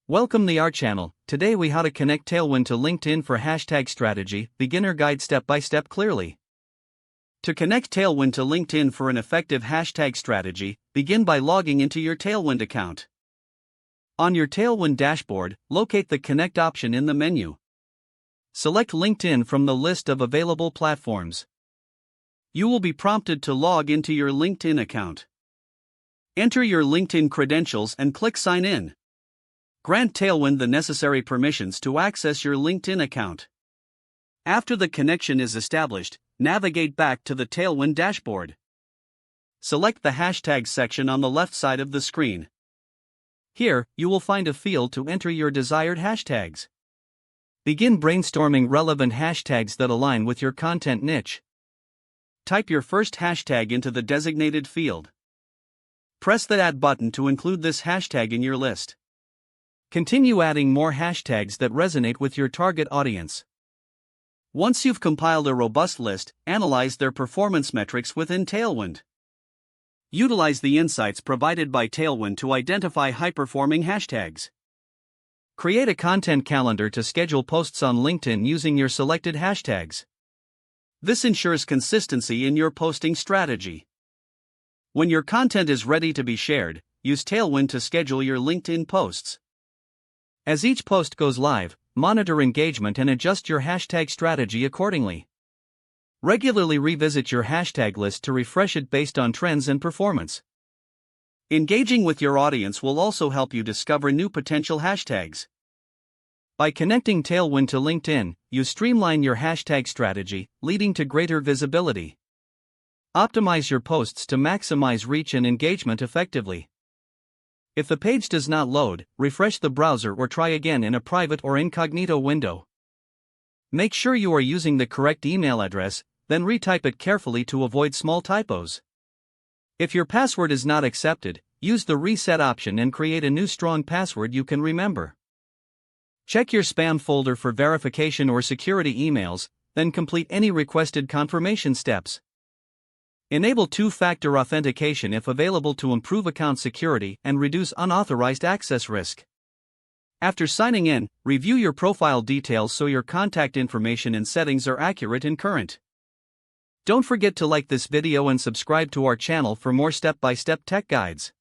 Welcome to our channel. Today we how to connect Tailwind to LinkedIn for hashtag strategy, beginner guide step by step clearly. To connect Tailwind to LinkedIn for an effective hashtag strategy, begin by logging into your Tailwind account. On your Tailwind dashboard, locate the Connect option in the menu. Select LinkedIn from the list of available platforms. You will be prompted to log into your LinkedIn account. Enter your LinkedIn credentials and click Sign In. Grant Tailwind the necessary permissions to access your LinkedIn account. After the connection is established, navigate back to the Tailwind dashboard. Select the Hashtags section on the left side of the screen. Here, you will find a field to enter your desired hashtags. Begin brainstorming relevant hashtags that align with your content niche. Type your first hashtag into the designated field. Press the Add button to include this hashtag in your list. Continue adding more hashtags that resonate with your target audience. Once you've compiled a robust list, analyze their performance metrics within Tailwind. Utilize the insights provided by Tailwind to identify high-performing hashtags. Create a content calendar to schedule posts on LinkedIn using your selected hashtags. This ensures consistency in your posting strategy. When your content is ready to be shared, use Tailwind to schedule your LinkedIn posts. As each post goes live, monitor engagement and adjust your hashtag strategy accordingly. Regularly revisit your hashtag list to refresh it based on trends and performance. Engaging with your audience will also help you discover new potential hashtags. By connecting Tailwind to LinkedIn, you streamline your hashtag strategy, leading to greater visibility. Optimize your posts to maximize reach and engagement effectively. If the page does not load, refresh the browser or try again in a private or incognito window. Make sure you are using the correct email address, then retype it carefully to avoid small typos. If your password is not accepted, use the reset option and create a new strong password you can remember. Check your spam folder for verification or security emails, then complete any requested confirmation steps. Enable two-factor authentication if available to improve account security and reduce unauthorized access risk. After signing in, review your profile details so your contact information and settings are accurate and current. Don't forget to like this video and subscribe to our channel for more step-by-step tech guides.